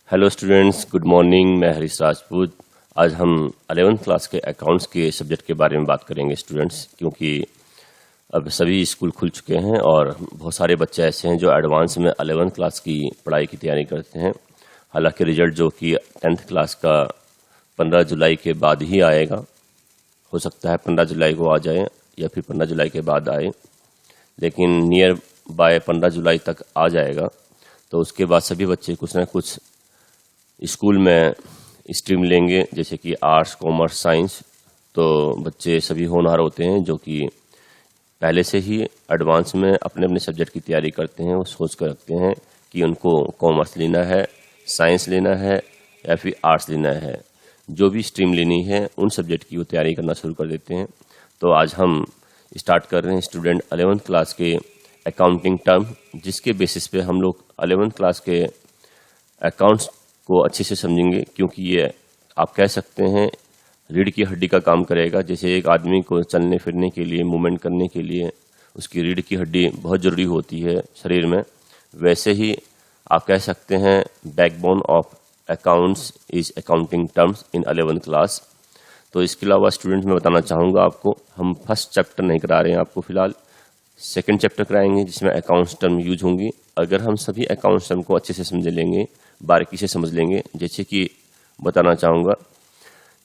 Hello students, good morning. मैं हरीश राजपूत। आज हम 11th क्लास के अकाउंट्स के सब्जेक्ट के बारे में बात करेंगे स्टूडेंट्स, क्योंकि अब सभी स्कूल खुल चुके हैं और बहुत सारे बच्चे ऐसे हैं जो एडवांस में 11th क्लास की पढ़ाई की तैयारी करते हैं। हालांकि रिजल्ट जो कि 10th क्लास का 15 जुलाई के बाद ही आएगा, हो सकता है 15 जुलाई को आ जाए या फिर 15 जुलाई के बाद आए, लेकिन नियर बाय 15 जुलाई तक आ जाएगा। तो उसके बाद सभी बच्चे कुछ ना कुछ स्कूल में स्ट्रीम लेंगे, जैसे कि आर्ट्स, कॉमर्स, साइंस। तो बच्चे सभी होनहार होते हैं जो कि पहले से ही एडवांस में अपने अपने सब्जेक्ट की तैयारी करते हैं। वो सोच कर रखते हैं कि उनको कॉमर्स लेना है, साइंस लेना है या फिर आर्ट्स लेना है। जो भी स्ट्रीम लेनी है उन सब्जेक्ट की वो तैयारी करना शुरू कर देते हैं। तो आज हम स्टार्ट कर रहे हैं स्टूडेंट 11th क्लास के अकाउंटिंग टर्म, जिसके बेसिस पे हम लोग 11th क्लास के अकाउंट्स को अच्छे से समझेंगे, क्योंकि ये आप कह सकते हैं रीढ़ की हड्डी का काम करेगा। जैसे एक आदमी को चलने फिरने के लिए, मूवमेंट करने के लिए उसकी रीढ़ की हड्डी बहुत ज़रूरी होती है शरीर में, वैसे ही आप कह सकते हैं backbone of accounts is accounting terms in 11th class. तो इसके अलावा स्टूडेंट्स मैं बताना चाहूँगा आपको, हम फर्स्ट चैप्टर नहीं करा रहे हैं आपको फ़िलहाल, सेकंड चैप्टर कराएंगे जिसमें अकाउंट्स टर्म यूज होंगी। अगर हम सभी अकाउंट्स टर्म को अच्छे से समझ लेंगे, बारीकी से समझ लेंगे, जैसे कि बताना चाहूँगा,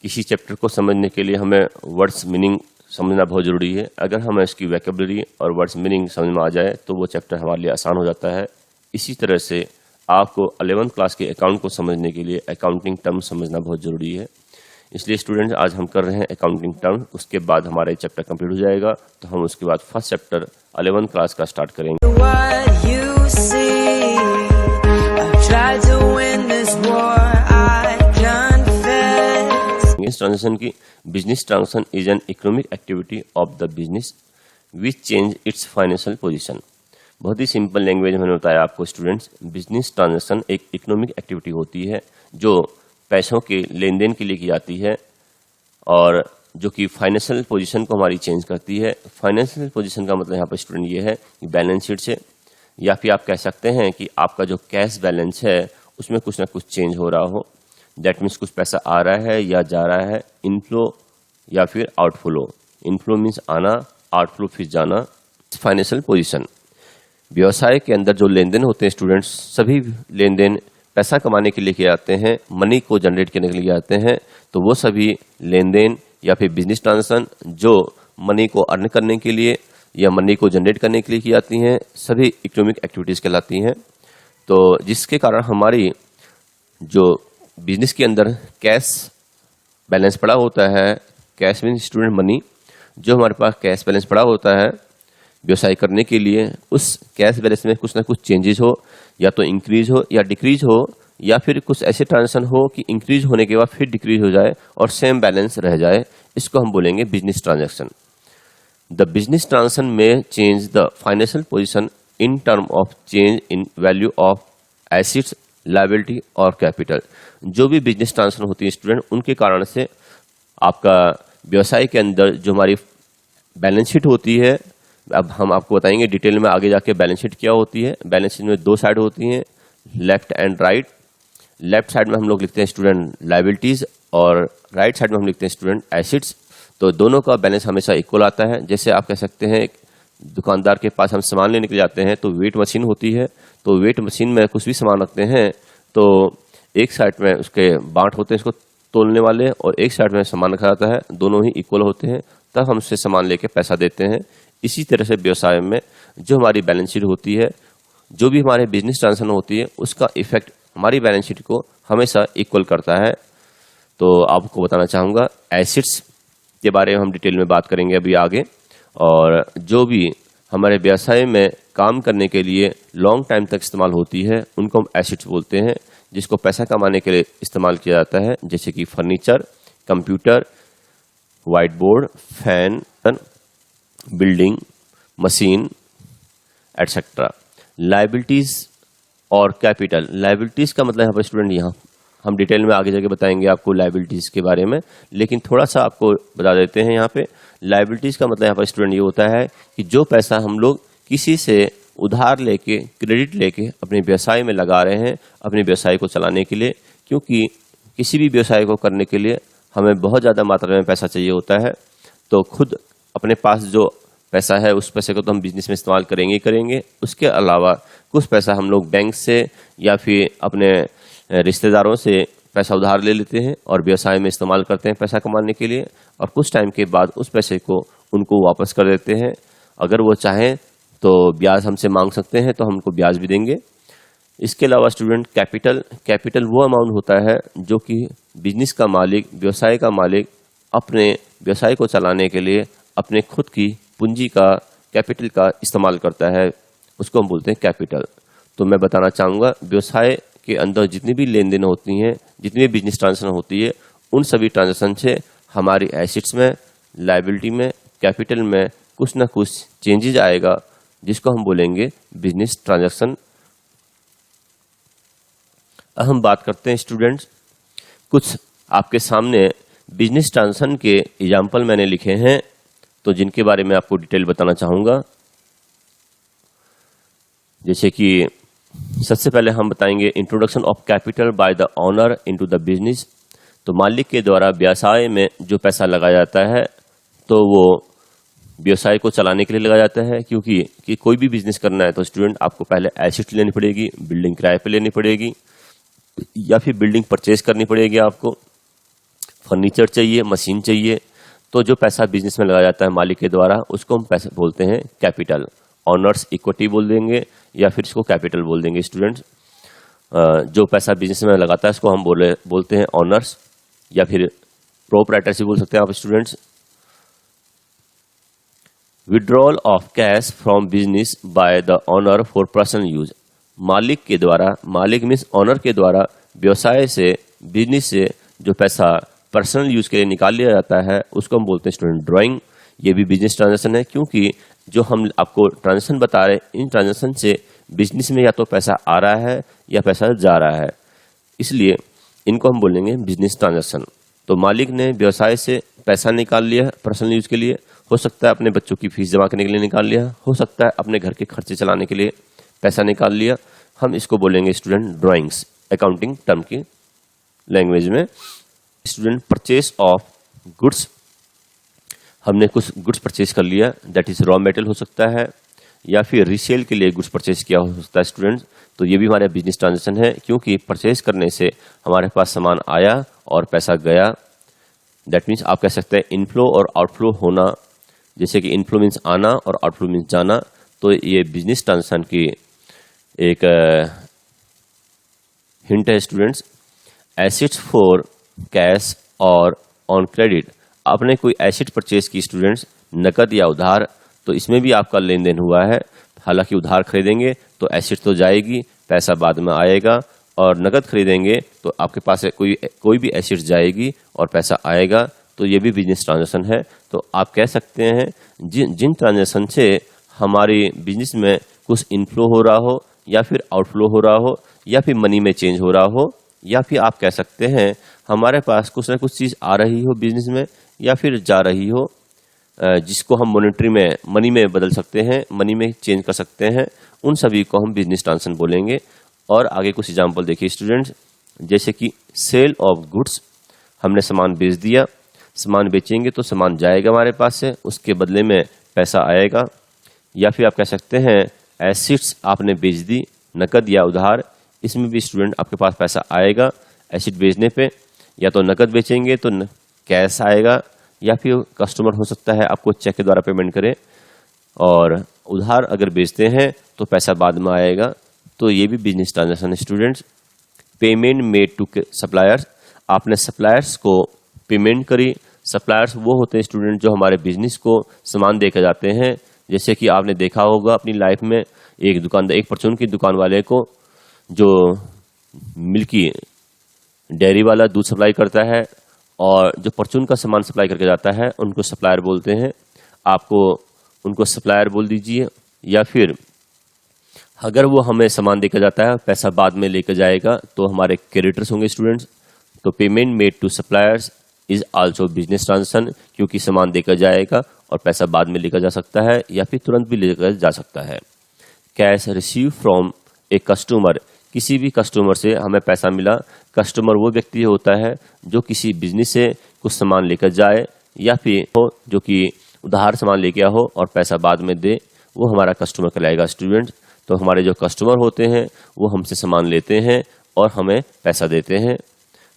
किसी चैप्टर को समझने के लिए हमें वर्ड्स मीनिंग समझना बहुत ज़रूरी है। अगर हमें इसकी वैकेबलरी और वर्ड्स मीनिंग समझ में आ जाए तो वो चैप्टर हमारे लिए आसान हो जाता है। इसी तरह से आपको 11th क्लास के अकाउंट को समझने के लिए अकाउंटिंग टर्म समझना बहुत ज़रूरी है। इसलिए स्टूडेंट्स आज हम कर रहे हैं अकाउंटिंग टर्म, उसके बाद हमारा चैप्टर कंप्लीट हो जाएगा। तो हम उसके बाद फर्स्ट चैप्टर 11th क्लास का स्टार्ट करेंगे। ट्रांजेक्शन की business transaction is an economic activity of the business which change it's financial position. बहुत ही सिंपल लैंग्वेज में मैंने बताया आपको स्टूडेंट्स, बिजनेस ट्रांजेक्शन एक इकोनॉमिक एक्टिविटी होती है जो पैसों के लेन देन के लिए की जाती है और जो कि फाइनेंशियल पोजीशन को हमारी चेंज करती है। फाइनेंशियल पोजीशन का मतलब यहाँ पर स्टूडेंट ये है कि बैलेंस शीट से, या फिर आप कह सकते हैं कि आपका जो कैश बैलेंस है उसमें कुछ ना कुछ चेंज हो रहा हो। दैट मीन्स कुछ पैसा आ रहा है या जा रहा है, इनफ्लो या फिर आउटफ्लो। इनफ्लो मीन्स आना, आउटफ्लो फिर जाना। फाइनेंशियल पोजीशन, व्यवसाय के अंदर जो लेन देन होते हैं स्टूडेंट्स, सभी लेन देन पैसा कमाने के लिए किए जाते हैं, मनी को जनरेट करने के लिए आते हैं। तो वो सभी लेन देन या फिर बिजनेस ट्रांजेक्शन जो मनी को अर्न करने के लिए या मनी को जनरेट करने के लिए की जाती हैं, सभी इकोनॉमिक एक्टिविटीज़ कहलाती हैं। तो जिसके कारण हमारी जो बिजनेस के अंदर कैश बैलेंस पड़ा होता है, कैश मीन स्टूडेंट मनी, जो हमारे पास कैश बैलेंस पड़ा होता है व्यवसाय करने के लिए, उस कैश बैलेंस में कुछ ना कुछ चेंजेस हो, या तो इंक्रीज हो या डिक्रीज हो, या फिर कुछ ऐसे ट्रांजेक्शन हो कि इंक्रीज होने के बाद फिर डिक्रीज हो जाए और सेम बैलेंस रह जाए। इसको हम बोलेंगे business transaction. The business transaction में change the financial position in term of change in value of assets, liability और कैपिटल। जो भी बिजनेस ट्रांजेक्शन होती है स्टूडेंट, उनके कारण से आपका व्यवसाय के अंदर जो हमारी बैलेंस शीट होती है, अब हम आपको बताएंगे डिटेल में आगे जाके बैलेंस शीट क्या होती है। बैलेंस शीट में दो साइड होती हैं, left and right. Left side में हम लोग लिखते हैं स्टूडेंट लायबिलिटीज और राइट साइड में हम लिखते हैं स्टूडेंट एसेट्स। तो दोनों का बैलेंस हमेशा इक्वल आता है। जैसे आप कह सकते हैं दुकानदार के पास हम सामान लेने के लिए जाते हैं तो वेट मशीन होती है, तो वेट मशीन में कुछ भी सामान रखते हैं तो एक साइड में उसके बाट होते हैं इसको तोलने वाले, और एक साइड में सामान रखा जाता है, दोनों ही इक्वल होते हैं, तब हम उससे सामान लेके पैसा देते हैं। इसी तरह से व्यवसाय में जो हमारी बैलेंस शीट होती है, जो भी हमारे बिजनेस ट्रांजेक्शन होती है, उसका इफेक्ट हमारी बैलेंस शीट को हमेशा इक्वल करता है। तो आपको बताना चाहूँगा एसेट्स के बारे में हम डिटेल में बात करेंगे अभी आगे। और जो भी हमारे व्यवसाय में काम करने के लिए लॉन्ग टाइम तक इस्तेमाल होती है उनको हम एसेट्स बोलते हैं, जिसको पैसा कमाने के लिए इस्तेमाल किया जाता है, जैसे कि furniture, computer, white board, fan, building, machine etcetera. Liabilities और कैपिटल, लायबिलिटीज का मतलब यहाँ पर स्टूडेंट, यहाँ हम डिटेल में आगे जाके बताएंगे आपको लायबिलिटीज के बारे में, लेकिन थोड़ा सा आपको बता देते हैं यहाँ पे। लायबिलिटीज का मतलब यहाँ पर स्टूडेंट ये होता है कि जो पैसा हम लोग किसी से उधार लेके, क्रेडिट लेके अपने व्यवसाय में लगा रहे हैं अपने व्यवसाय को चलाने के लिए, क्योंकि किसी भी व्यवसाय को करने के लिए हमें बहुत ज़्यादा मात्रा में पैसा चाहिए होता है। तो खुद अपने पास जो पैसा है उस पैसे को तो हम बिजनेस में इस्तेमाल करेंगे ही करेंगे। उसके अलावा कुछ पैसा हम लोग बैंक से या फिर अपने रिश्तेदारों से पैसा उधार ले लेते हैं और व्यवसाय में इस्तेमाल करते हैं पैसा कमाने के लिए, और कुछ टाइम के बाद उस पैसे को उनको वापस कर देते हैं। अगर वो चाहें तो ब्याज हमसे मांग सकते हैं, तो हमको ब्याज भी देंगे। इसके अलावा स्टूडेंट कैपिटल वो अमाउंट होता है जो कि बिजनेस का मालिक, व्यवसाय का मालिक अपने व्यवसाय को चलाने के लिए अपने खुद की पूंजी का, कैपिटल का इस्तेमाल करता है, उसको हम बोलते हैं कैपिटल। तो मैं बताना चाहूँगा व्यवसाय के अंदर जितनी भी लेन देन होती हैं, जितनी भी बिजनेस ट्रांजेक्शन होती है, उन सभी ट्रांजेक्शन से हमारी एसेट्स में, लायबिलिटी में, कैपिटल में कुछ ना कुछ चेंजेज आएगा, जिसको हम बोलेंगे बिजनेस ट्रांजैक्शन। अब हम बात करते हैं स्टूडेंट्स, कुछ आपके सामने बिजनेस ट्रांजैक्शन के एग्जाम्पल मैंने लिखे हैं, तो जिनके बारे में आपको डिटेल बताना चाहूँगा। जैसे कि सबसे पहले हम बताएंगे introduction of capital by the owner into the business. तो मालिक के द्वारा व्यवसाय में जो पैसा लगाया जाता है तो वो व्यवसाय को चलाने के लिए लगाया जाता है, क्योंकि कोई भी बिजनेस करना है तो स्टूडेंट आपको पहले एसेट लेनी पड़ेगी, बिल्डिंग किराए पे लेनी पड़ेगी या फिर बिल्डिंग परचेज करनी पड़ेगी, आपको फर्नीचर चाहिए, मशीन चाहिए। तो जो पैसा बिजनेस में लगाया जाता है मालिक के द्वारा उसको हम पैसे बोलते हैं कैपिटल। ऑनर्स इक्विटी बोल देंगे या फिर इसको कैपिटल बोल देंगे स्टूडेंट्स। जो पैसा बिजनेस में लगाता है इसको हम बोलते हैं ऑनर्स या फिर प्रोप्राइटर्स भी बोल सकते हैं आप students. Withdrawal of cash from business by the owner for personal use. मालिक के द्वारा, मालिक मीन्स ऑनर के द्वारा व्यवसाय से, बिजनेस से जो पैसा पर्सनल यूज के लिए निकाल लिया जाता है उसको हम बोलते हैं स्टूडेंट ड्राइंग। ये भी बिजनेस ट्रांजैक्शन है, क्योंकि जो हम आपको ट्रांजैक्शन बता रहे हैं इन ट्रांजैक्शन से बिजनेस में या तो पैसा आ रहा है या पैसा जा रहा है, इसलिए इनको हम बोलेंगे बिजनेस ट्रांजैक्शन। तो मालिक ने व्यवसाय से पैसा निकाल लिया पर्सनल यूज के लिए, हो सकता है अपने बच्चों की फीस जमा करने के लिए निकाल लिया, हो सकता है अपने घर के खर्चे चलाने के लिए पैसा निकाल लिया। हम इसको बोलेंगे स्टूडेंट ड्राइंग्स, अकाउंटिंग टर्म की लैंग्वेज में। स्टूडेंट परचेज ऑफ गुड्स, हमने कुछ गुड्स परचेज कर लिया, दैट इज रॉ मेटेरियल हो सकता है या फिर रीसेल के लिए गुड्स परचेज किया हो सकता है स्टूडेंट्स। तो ये भी हमारे बिजनेस ट्रांजैक्शन है, क्योंकि परचेज करने से हमारे पास सामान आया और पैसा गया। दैट मीन्स आप कह सकते हैं इनफ्लो और आउटफ्लो होना, जैसे कि इनफ्लो मीन्स आना और आउटफ्लो मीन्स जाना। तो ये बिजनेस ट्रांजैक्शन की एक हिंट है स्टूडेंट्स। एसेट्स फॉर कैश और ऑन क्रेडिट, आपने कोई एसेट परचेज की स्टूडेंट्स, नकद या उधार, तो इसमें भी आपका लेन देन हुआ है। हालांकि उधार खरीदेंगे तो एसेट तो जाएगी, पैसा बाद में आएगा, और नकद खरीदेंगे तो आपके पास कोई भी एसेट जाएगी और पैसा आएगा। तो ये भी बिजनेस ट्रांजैक्शन है। तो आप कह सकते हैं जिन ट्रांजैक्शन से हमारी बिजनेस में कुछ इनफ्लो हो रहा हो या फिर आउटफ्लो हो रहा हो या फिर मनी में चेंज हो रहा हो, या फिर आप कह सकते हैं हमारे पास कुछ ना कुछ चीज़ आ रही हो बिजनेस में या फिर जा रही हो, जिसको हम मॉनेटरी में, मनी में बदल सकते हैं, मनी में चेंज कर सकते हैं, उन सभी को हम बिजनेस ट्रांजैक्शन बोलेंगे। और आगे कुछ एग्जांपल देखिए स्टूडेंट्स, जैसे कि सेल ऑफ गुड्स, हमने सामान बेच दिया, सामान बेचेंगे तो सामान जाएगा हमारे पास से, उसके बदले में पैसा आएगा। या फिर आप कह सकते हैं एसेट्स आपने बेच दी, नकद या उधार, इसमें भी स्टूडेंट आपके पास पैसा आएगा एसेट बेचने पे, या तो नकद बेचेंगे तो कैश आएगा, या फिर कस्टमर हो सकता है आपको चेक के द्वारा पेमेंट करे, और उधार अगर बेचते हैं तो पैसा बाद में आएगा। तो ये भी बिजनेस ट्रांजैक्शन है students. Payment made to suppliers, आपने सप्लायर्स को पेमेंट करी। सप्लायर्स वो होते हैं स्टूडेंट जो हमारे बिजनेस को सामान देकर जाते हैं। जैसे कि आपने देखा होगा अपनी लाइफ में एक दुकानदार, एक परचून की दुकान वाले को, जो मिल्की डेयरी वाला दूध सप्लाई करता है और जो परचून का सामान सप्लाई करके जाता है, उनको सप्लायर बोलते हैं। आपको उनको सप्लायर बोल दीजिए। या फिर अगर वो हमें सामान देकर जाता है, पैसा बाद में लेकर जाएगा, तो हमारे क्रेडिटर्स होंगे स्टूडेंट्स। तो payment made to suppliers is also business transaction, क्योंकि सामान देकर जाएगा और पैसा बाद में लेकर जा सकता है या फिर तुरंत भी लेकर जा सकता है। Cash receive from a customer, किसी भी कस्टमर से हमें पैसा मिला। कस्टमर वो व्यक्ति होता है जो किसी बिजनेस से कुछ सामान लेकर जाए या फिर हो जो कि उधार सामान लेके आया हो और पैसा बाद में दे, वो हमारा कस्टमर कहलाएगा स्टूडेंट। तो हमारे जो कस्टमर होते हैं वो हमसे सामान लेते हैं और हमें पैसा देते हैं।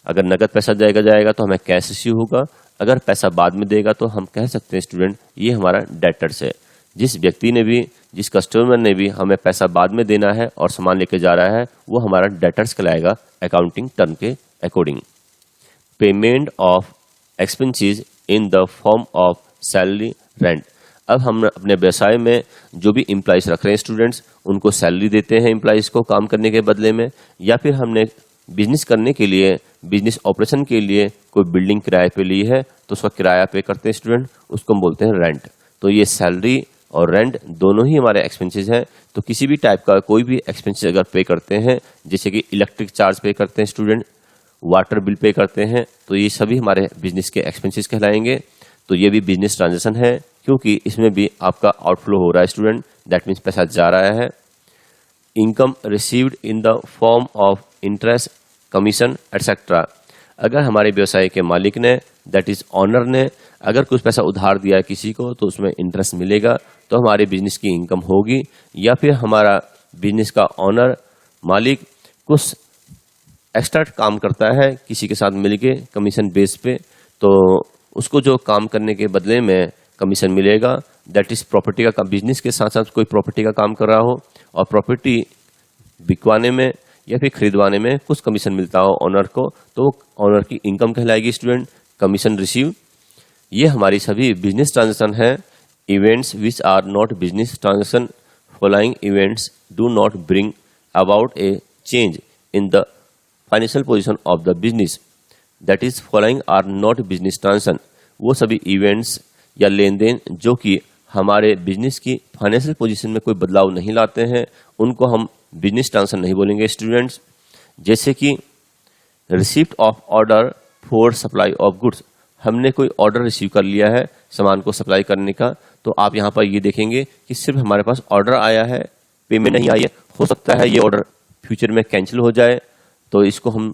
अगर नकद पैसा जाएगा तो हमें कैश रिसीव होगा। अगर पैसा बाद में देगा तो हम कह सकते हैं स्टूडेंट ये हमारा डेटर्स है। जिस व्यक्ति ने भी, जिस कस्टमर ने भी हमें पैसा बाद में देना है और सामान लेके जा रहा है वो हमारा डेटर्स कहलाएगा अकाउंटिंग टर्म के according. Payment of expenses in the form of salary, rent. अब हम अपने व्यवसाय में जो भी एम्प्लॉइज रख रहे हैं स्टूडेंट्स, उनको सैलरी देते हैं एम्प्लॉइज को काम करने के बदले में, या फिर हमने बिजनेस करने के लिए, बिजनेस ऑपरेशन के लिए कोई बिल्डिंग किराए पे ली है तो उसका किराया पे करते हैं स्टूडेंट, उसको हम बोलते हैं रेंट। तो ये सैलरी और रेंट दोनों ही हमारे एक्सपेंसेस हैं। तो किसी भी टाइप का कोई भी एक्सपेंसेस अगर पे करते हैं, जैसे कि इलेक्ट्रिक चार्ज पे करते हैं स्टूडेंट, वाटर बिल पे करते हैं, तो ये सभी हमारे बिजनेस के एक्सपेंसेस कहलाएंगे। तो ये भी बिजनेस ट्रांजैक्शन है क्योंकि इसमें भी आपका आउटफ्लो हो रहा है स्टूडेंट, दैट मीन्स पैसा जा रहा है। Income received in the form of interest, commission etcetera. अगर हमारे व्यवसाय के मालिक ने, दैट इज ऑनर ने, अगर कुछ पैसा उधार दिया है किसी को तो उसमें इंटरेस्ट मिलेगा, तो हमारे बिजनेस की इनकम होगी। या फिर हमारा बिजनेस का ऑनर, मालिक कुछ एक्स्ट्रा काम करता है किसी के साथ मिलके कमीशन बेस पे, तो उसको जो काम करने के बदले में कमीशन मिलेगा, दैट इज प्रॉपर्टी का। बिजनेस के साथ साथ कोई प्रॉपर्टी का काम कर रहा हो और प्रॉपर्टी बिकवाने में या फिर खरीदवाने में कुछ कमीशन मिलता हो ऑनर को, तो ऑनर की इनकम कहलाएगी स्टूडेंट, कमीशन रिसीव। ये हमारी सभी बिजनेस ट्रांजैक्शन है। Events which are not business transaction, following events do not bring about a change in the financial position of the business, that is following are not business transaction. वो सभी events या लेन then जो कि हमारे business की financial position में कोई बदलाव नहीं लाते हैं, उनको हम बिजनेस ट्रांजैक्शन नहीं बोलेंगे स्टूडेंट्स। जैसे कि receipt of order for supply of goods, हमने कोई ऑर्डर रिसीव कर लिया है सामान को सप्लाई करने का, तो आप यहाँ पर ये देखेंगे कि सिर्फ हमारे पास ऑर्डर आया है, पेमेंट नहीं आई है। हो सकता है ये ऑर्डर फ्यूचर में कैंसिल हो जाए, तो इसको हम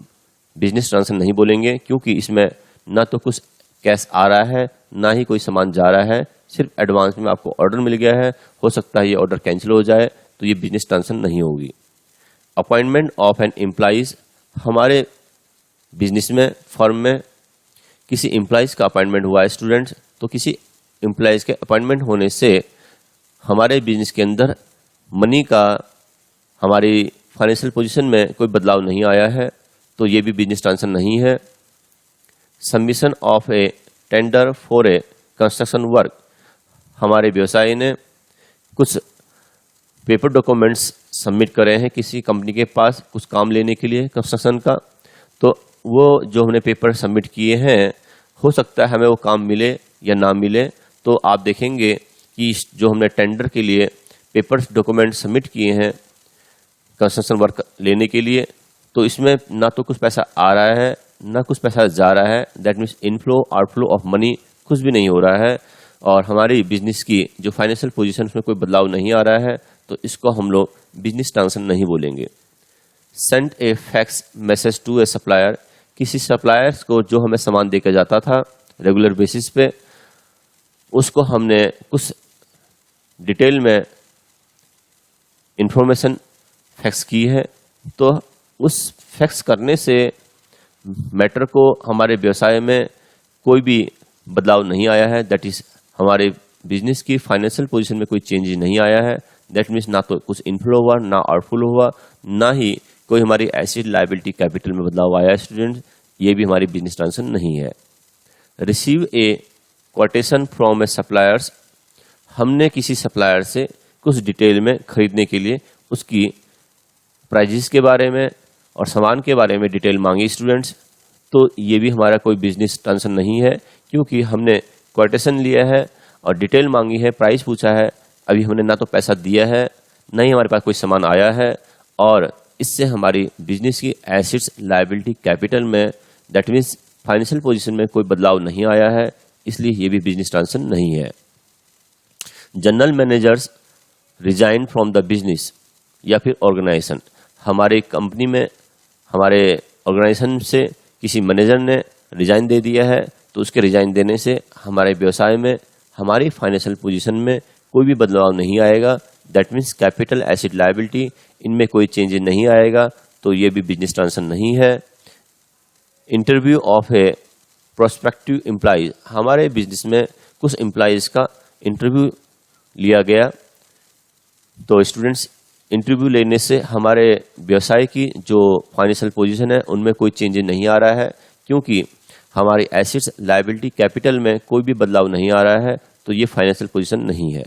बिजनेस ट्रांजैक्शन नहीं बोलेंगे क्योंकि इसमें ना तो कुछ कैश आ रहा है ना ही कोई सामान जा रहा है, सिर्फ एडवांस में आपको ऑर्डर मिल गया है, हो सकता है ये ऑर्डर कैंसिल हो जाए, तो ये बिजनेस ट्रांजैक्शन नहीं होगी। अपॉइंटमेंट ऑफ एन एम्प्लॉइज, हमारे बिजनेस में, फर्म में किसी एम्प्लॉइज का अपॉइंटमेंट हुआ है स्टूडेंट्स, तो किसी एम्प्लॉइज के अपॉइंटमेंट होने से हमारे बिजनेस के अंदर मनी का, हमारी फाइनेंशियल पोजीशन में कोई बदलाव नहीं आया है, तो ये भी बिजनेस ट्रांजैक्शन नहीं है। Submission of A tender for a construction work, हमारे व्यवसाय ने कुछ पेपर डॉक्यूमेंट्स सबमिट करे हैं किसी कंपनी के पास कुछ काम लेने के लिए कंस्ट्रक्शन का, तो वो जो हमने पेपर सबमिट किए हैं, हो सकता है हमें वो काम मिले या ना मिले। तो आप देखेंगे कि जो हमने टेंडर के लिए पेपर डॉक्यूमेंट सबमिट किए हैं कंस्ट्रक्शन वर्क लेने के लिए, तो इसमें ना तो कुछ पैसा आ रहा है ना कुछ पैसा जा रहा है, that means inflow outflow of money कुछ भी नहीं हो रहा है, और हमारी बिजनेस की जो फाइनेंशियल पोजीशन में कोई बदलाव नहीं आ रहा है, तो इसको हम लोग बिजनेस ट्रांजैक्शन नहीं बोलेंगे। Send a fax message to a supplier, किसी सप्लायर्स को जो हमें सामान देकर जाता था रेगुलर बेसिस पे, उसको हमने कुछ डिटेल में इंफॉर्मेशन फैक्स की है, तो उस फैक्स करने से मैटर को हमारे व्यवसाय में कोई भी बदलाव नहीं आया है, दैट इज हमारे बिजनेस की फाइनेंशियल पोजीशन में कोई चेंज नहीं आया है, दैट मीन्स ना तो कुछ इनफ्लो हुआ ना आउटफ्लो हुआ, ना ही कोई हमारी एसेट लायबिलिटी कैपिटल में बदलाव आया है स्टूडेंट, ये भी हमारी बिजनेस ट्रांजैक्शन नहीं है। Receive A quotation from A suppliers, हमने किसी सप्लायर से कुछ डिटेल में खरीदने के लिए उसकी प्राइजेस के बारे में और सामान के बारे में डिटेल मांगी स्टूडेंट्स, तो ये भी हमारा कोई बिजनेस ट्रांजैक्शन नहीं है क्योंकि हमने कोटेशन लिया है और डिटेल मांगी है, प्राइस पूछा है, अभी हमने ना तो पैसा दिया है ना ही हमारे पास कोई सामान आया है, और इससे हमारी बिजनेस की एसेट्स लायबिलिटी कैपिटल में, दैट मीन्स फाइनेंशियल पोजीशन में कोई बदलाव नहीं आया है, इसलिए ये भी बिजनेस ट्रांजैक्शन नहीं है। General managers resign from the business, या फिर ऑर्गेनाइजेशन, हमारी कंपनी में हमारे ऑर्गेनाइजेशन से किसी मैनेजर ने रिजाइन दे दिया है, तो उसके रिजाइन देने से हमारे व्यवसाय में, हमारी फाइनेंशियल पोजीशन में कोई भी बदलाव नहीं आएगा। That means capital, asset, liability, इनमें कोई चेंज नहीं आएगा, तो ये भी बिजनेस ट्रांजेक्शन नहीं है। Interview of A prospective employees, हमारे बिजनेस में कुछ एम्प्लॉइज का इंटरव्यू लिया गया, तो स्टूडेंट्स इंटरव्यू लेने से हमारे व्यवसाय की जो फाइनेंशियल पोजीशन है उनमें कोई चेंज नहीं आ रहा है, क्योंकि हमारी एसेट्स, लायबिलिटी, कैपिटल में कोई भी बदलाव नहीं आ रहा है, तो ये फाइनेंशियल पोजीशन नहीं है।